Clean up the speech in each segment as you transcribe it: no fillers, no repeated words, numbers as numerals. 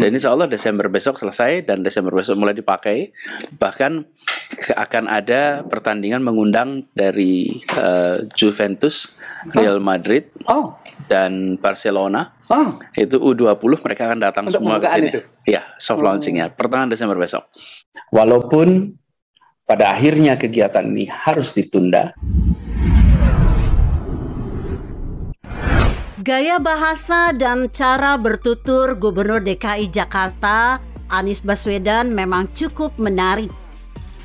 Dan insya Allah Desember besok selesai dan Desember besok mulai dipakai. Bahkan akan ada pertandingan mengundang dari Juventus, Real Madrid, dan Barcelona. Itu U20 mereka akan datang untuk semua ke sini. Ya, soft launchingnya pertengahan Desember besok. Walaupun pada akhirnya kegiatan ini harus ditunda. Gaya bahasa dan cara bertutur Gubernur DKI Jakarta, Anies Baswedan memang cukup menarik.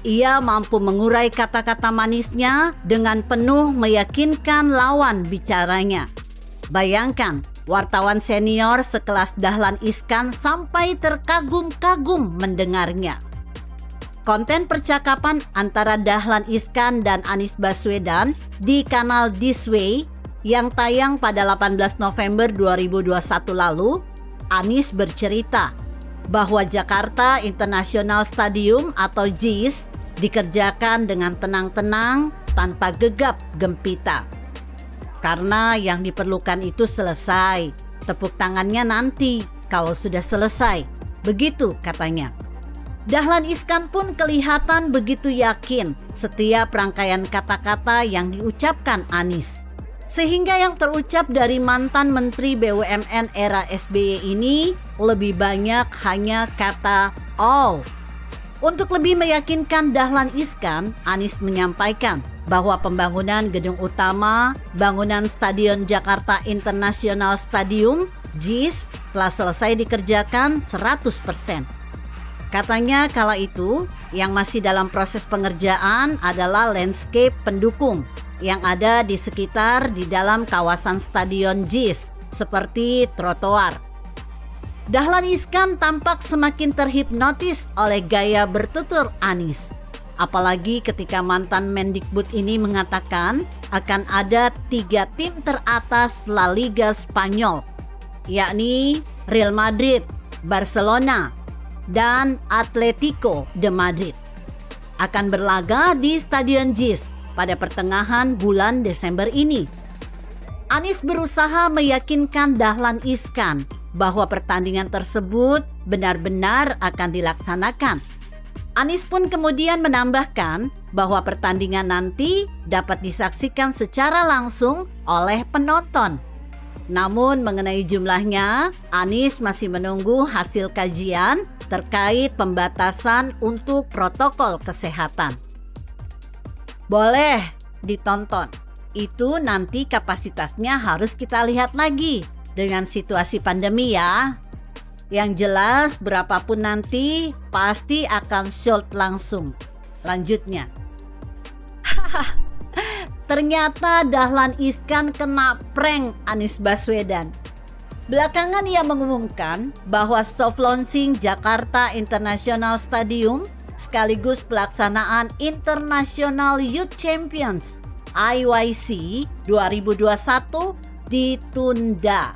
Ia mampu mengurai kata-kata manisnya dengan penuh meyakinkan lawan bicaranya. Bayangkan, wartawan senior sekelas Dahlan Iskan sampai terkagum-kagum mendengarnya. Konten percakapan antara Dahlan Iskan dan Anies Baswedan di kanal This Way yang tayang pada 18 November 2021 lalu, Anies bercerita bahwa Jakarta International Stadium atau JIS dikerjakan dengan tenang-tenang tanpa gegap gempita. Karena yang diperlukan itu selesai, tepuk tangannya nanti kalau sudah selesai. Begitu katanya. Dahlan Iskan pun kelihatan begitu yakin setiap rangkaian kata-kata yang diucapkan Anies. Sehingga yang terucap dari mantan Menteri BUMN era SBY ini lebih banyak hanya kata all. Untuk lebih meyakinkan Dahlan Iskan, Anies menyampaikan bahwa pembangunan gedung utama bangunan Stadion Jakarta International Stadium JIS telah selesai dikerjakan 100%. Katanya kala itu yang masih dalam proses pengerjaan adalah landscape pendukung yang ada di sekitar di dalam kawasan Stadion JIS seperti trotoar. Dahlan Iskan tampak semakin terhipnotis oleh gaya bertutur Anies. Apalagi ketika mantan Mendikbud ini mengatakan akan ada 3 tim teratas La Liga Spanyol, yakni Real Madrid, Barcelona, dan Atletico de Madrid akan berlaga di Stadion JIS pada pertengahan bulan Desember ini. Anies berusaha meyakinkan Dahlan Iskan bahwa pertandingan tersebut benar-benar akan dilaksanakan. Anies pun kemudian menambahkan bahwa pertandingan nanti dapat disaksikan secara langsung oleh penonton. Namun mengenai jumlahnya, Anies masih menunggu hasil kajian terkait pembatasan untuk protokol kesehatan. Boleh ditonton, itu nanti kapasitasnya harus kita lihat lagi dengan situasi pandemi ya. Yang jelas berapapun nanti pasti akan sold langsung. Lanjutnya. Ternyata Dahlan Iskan kena prank Anies Baswedan. Belakangan ia mengumumkan bahwa soft launching Jakarta International Stadium sekaligus pelaksanaan International Youth Champions IYC 2021 ditunda.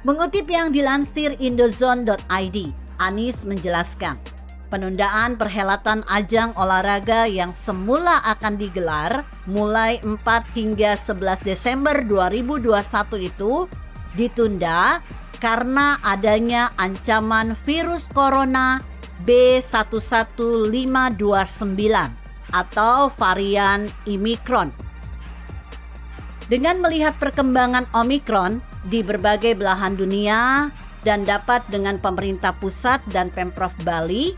Mengutip yang dilansir indozone.id, Anies menjelaskan, penundaan perhelatan ajang olahraga yang semula akan digelar mulai 4 hingga 11 Desember 2021 itu ditunda karena adanya ancaman virus corona B11529 atau varian Omicron. Dengan melihat perkembangan Omicron di berbagai belahan dunia dan dapat dengan pemerintah pusat dan Pemprov Bali,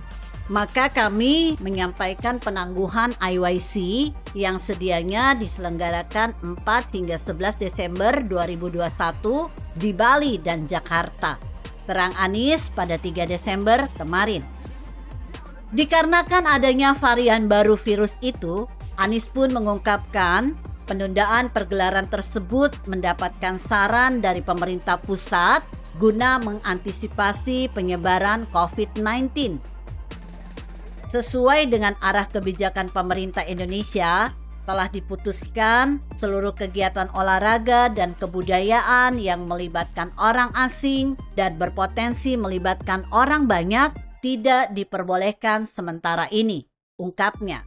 maka kami menyampaikan penangguhan IYC yang sedianya diselenggarakan 4 hingga 11 Desember 2021 di Bali dan Jakarta. Terang Anies pada 3 Desember kemarin. Dikarenakan adanya varian baru virus itu, Anies pun mengungkapkan penundaan pergelaran tersebut mendapatkan saran dari pemerintah pusat guna mengantisipasi penyebaran COVID-19. Sesuai dengan arah kebijakan pemerintah Indonesia, telah diputuskan seluruh kegiatan olahraga dan kebudayaan yang melibatkan orang asing dan berpotensi melibatkan orang banyak tidak diperbolehkan sementara ini, ungkapnya.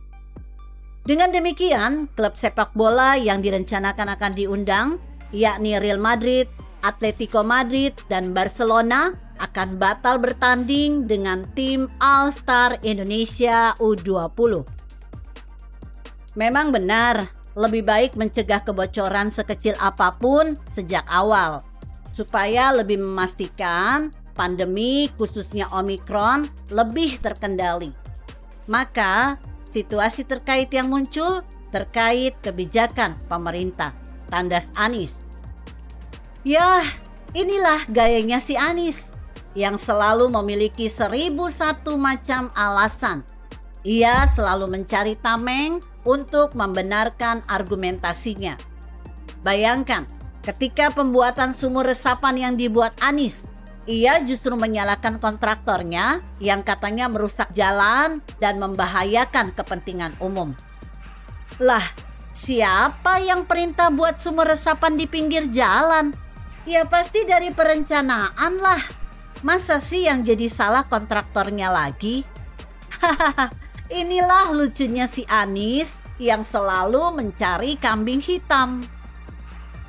Dengan demikian, klub sepak bola yang direncanakan akan diundang, yakni Real Madrid, Atletico Madrid, dan Barcelona, akan batal bertanding dengan tim All-Star Indonesia U20. Memang benar, lebih baik mencegah kebocoran sekecil apapun sejak awal, supaya lebih memastikan pandemi khususnya Omikron lebih terkendali. Maka, situasi terkait yang muncul terkait kebijakan pemerintah, tandas Anies. Yah, inilah gayanya si Anies yang selalu memiliki 1001 macam alasan. Ia selalu mencari tameng untuk membenarkan argumentasinya. Bayangkan, ketika pembuatan sumur resapan yang dibuat Anies, ia justru menyalahkan kontraktornya yang katanya merusak jalan dan membahayakan kepentingan umum. Lah, siapa yang perintah buat sumur resapan di pinggir jalan? Ya pasti dari perencanaan lah. Masa sih yang jadi salah kontraktornya lagi? Hahaha, inilah lucunya si Anies yang selalu mencari kambing hitam.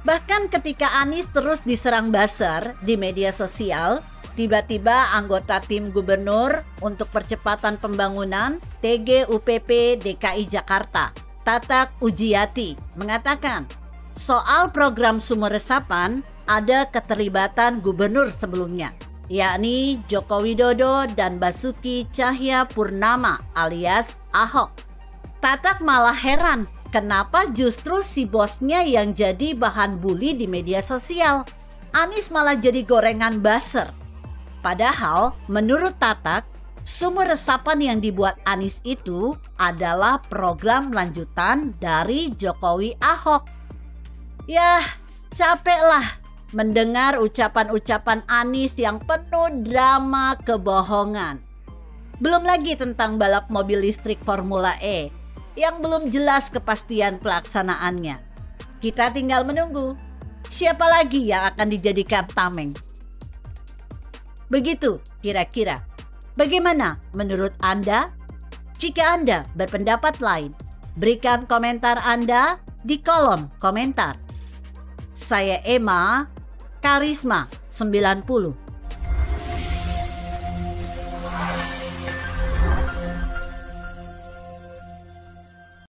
Bahkan ketika Anies terus diserang buzzer di media sosial, tiba-tiba anggota tim gubernur untuk percepatan pembangunan TGUPP DKI Jakarta, Tatak Ujiyati, mengatakan soal program sumur resapan ada keterlibatan gubernur sebelumnya, yakni Joko Widodo dan Basuki Cahayapurnama alias Ahok. Tatak malah heran kenapa justru si bosnya yang jadi bahan bully di media sosial. Anies malah jadi gorengan buzzer. Padahal menurut Tatak, sumur resapan yang dibuat Anies itu adalah program lanjutan dari Jokowi Ahok. Yah, capeklah mendengar ucapan-ucapan Anies yang penuh drama kebohongan. Belum lagi tentang balap mobil listrik Formula E yang belum jelas kepastian pelaksanaannya. Kita tinggal menunggu siapa lagi yang akan dijadikan tameng. Begitu kira-kira. Bagaimana menurut Anda? Jika Anda berpendapat lain, berikan komentar Anda di kolom komentar. Saya Emma, Karisma 90.